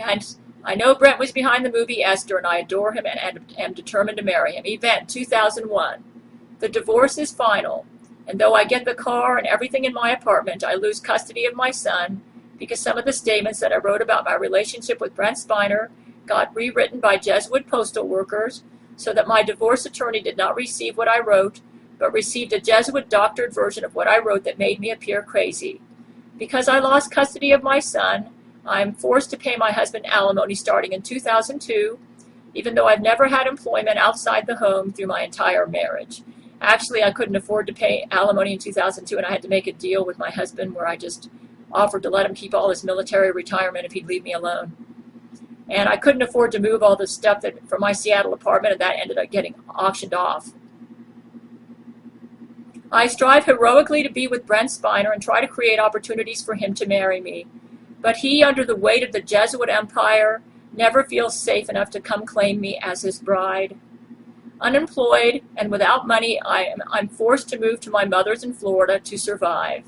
And I know Brent was behind the movie Esther, and I adore him and am determined to marry him. Event 2001. The divorce is final, and though I get the car and everything in my apartment, I lose custody of my son because some of the statements that I wrote about my relationship with Brent Spiner got rewritten by Jesuit postal workers so that my divorce attorney did not receive what I wrote, but received a Jesuit doctored version of what I wrote that made me appear crazy. Because I lost custody of my son, I am forced to pay my husband alimony starting in 2002, even though I've never had employment outside the home through my entire marriage. Actually, I couldn't afford to pay alimony in 2002, and I had to make a deal with my husband where I just offered to let him keep all his military retirement if he'd leave me alone. And I couldn't afford to move all the stuff from my Seattle apartment, and that ended up getting auctioned off. I strive heroically to be with Brent Spiner and try to create opportunities for him to marry me. But he, under the weight of the Jesuit empire, never feels safe enough to come claim me as his bride. Unemployed and without money, I'm forced to move to my mother's in Florida to survive.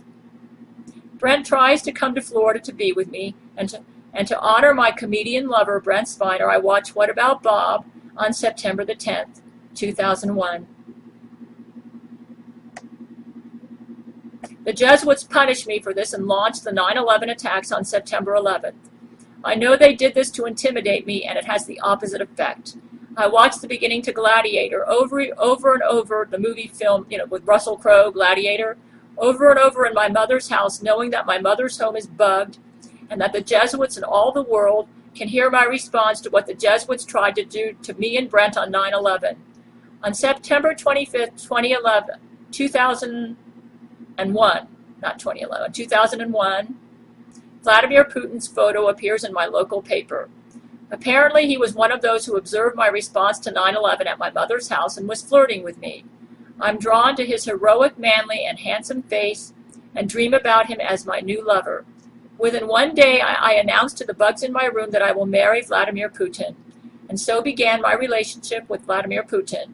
Brent tries to come to Florida to be with me, and to honor my comedian lover, Brent Spiner, I watch What About Bob on September the 10th, 2001. The Jesuits punished me for this and launched the 9/11 attacks on September 11th. I know they did this to intimidate me, and it has the opposite effect. I watched the beginning to Gladiator over and over, the movie film, with Russell Crowe, Gladiator, over and over in my mother's house, knowing that my mother's home is bugged, and that the Jesuits in all the world can hear my response to what the Jesuits tried to do to me and Brent on 9/11. On September 25th, 2001, not 2011, 2001, Vladimir Putin's photo appears in my local paper. Apparently, he was one of those who observed my response to 9/11 at my mother's house and was flirting with me. I'm drawn to his heroic, manly, and handsome face and dream about him as my new lover. Within one day, I announced to the bugs in my room that I will marry Vladimir Putin, and so began my relationship with Vladimir Putin.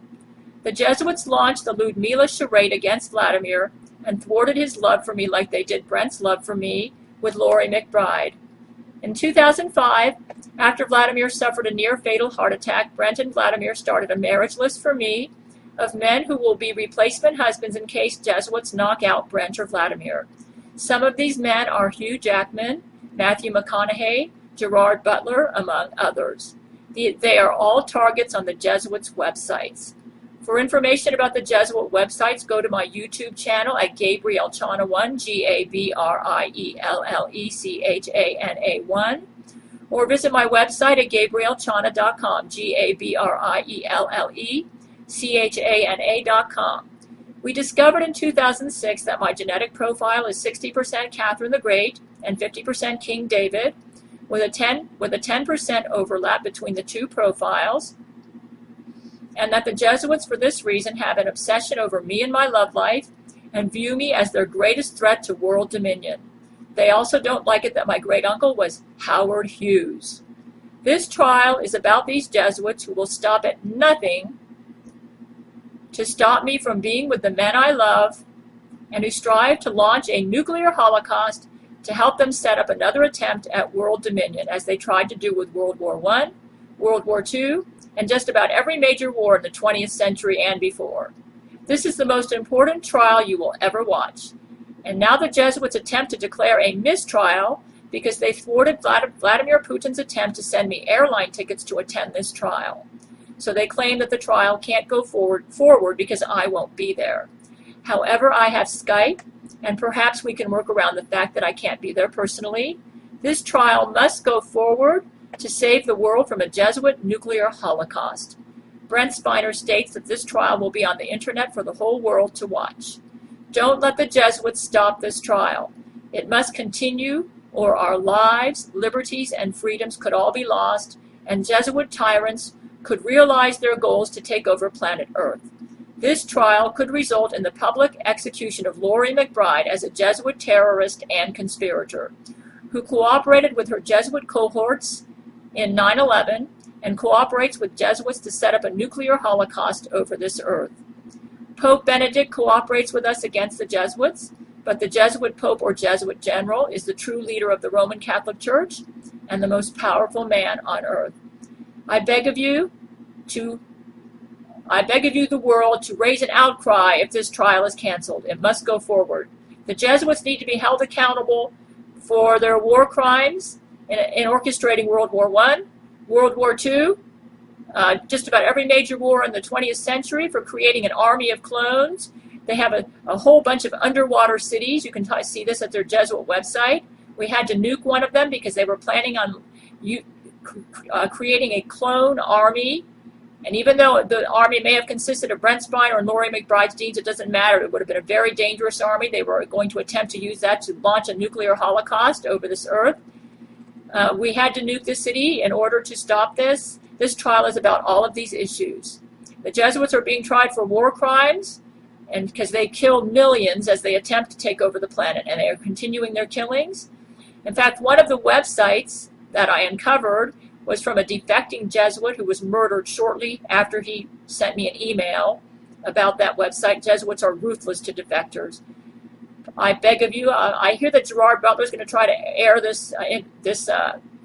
The Jesuits launched the Ludmila charade against Vladimir and thwarted his love for me like they did Brent's love for me with Laurie McBride. In 2005, after Vladimir suffered a near-fatal heart attack, Brent and Vladimir started a marriage list for me of men who will be replacement husbands in case Jesuits knock out Brent or Vladimir. Some of these men are Hugh Jackman, Matthew McConaughey, Gerard Butler, among others. They are all targets on the Jesuits' websites. For information about the Jesuit websites, go to my YouTube channel at Gabriel Chana1, GABRIELLECHANA1, or visit my website at GabrielChana.com, GABRIELLECHANA.com. We discovered in 2006 that my genetic profile is 60% Catherine the Great and 50% King David, with a 10% overlap between the two profiles, and that the Jesuits, for this reason, have an obsession over me and my love life and view me as their greatest threat to world dominion. They also don't like it that my great-uncle was Howard Hughes. This trial is about these Jesuits who will stop at nothing to stop me from being with the men I love and who strive to launch a nuclear holocaust to help them set up another attempt at world dominion, as they tried to do with World War I, World War II, and just about every major war in the 20th century and before. This is the most important trial you will ever watch. And now the Jesuits attempt to declare a mistrial because they thwarted Vladimir Putin's attempt to send me airline tickets to attend this trial. So they claim that the trial can't go forward because I won't be there. However, I have Skype, and perhaps we can work around the fact that I can't be there personally. This trial must go forward to save the world from a Jesuit nuclear holocaust. Brent Spiner states that this trial will be on the internet for the whole world to watch. Don't let the Jesuits stop this trial. It must continue, or our lives, liberties, and freedoms could all be lost, and Jesuit tyrants could realize their goals to take over planet Earth. This trial could result in the public execution of Laurie McBride as a Jesuit terrorist and conspirator, who cooperated with her Jesuit cohorts in 9/11 and cooperates with Jesuits to set up a nuclear holocaust over this earth. Pope Benedict cooperates with us against the Jesuits, but the Jesuit Pope or Jesuit General is the true leader of the Roman Catholic Church, and the most powerful man on earth. I beg of you, the world, to raise an outcry if this trial is canceled. It must go forward. The Jesuits need to be held accountable for their war crimes in orchestrating World War I, World War II, just about every major war in the 20th century, for creating an army of clones. They have a whole bunch of underwater cities. You can see this at their Jesuit website. We had to nuke one of them because they were planning on creating a clone army. And even though the army may have consisted of Brent Spiner and Laurie McBride's deeds, it doesn't matter. It would have been a very dangerous army. They were going to attempt to use that to launch a nuclear holocaust over this earth. We had to nuke the city in order to stop this. This trial is about all of these issues. The Jesuits are being tried for war crimes, and because they killed millions as they attempt to take over the planet, and they are continuing their killings. In fact, one of the websites that I uncovered was from a defecting Jesuit who was murdered shortly after he sent me an email about that website. Jesuits are ruthless to defectors. I beg of you, I hear that Gerard Butler is going to try to air this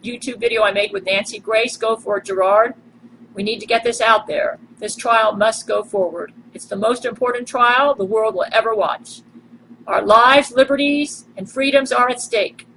YouTube video I made with Nancy Grace. Go for it, Gerard. We need to get this out there. This trial must go forward. It's the most important trial the world will ever watch. Our lives, liberties, and freedoms are at stake.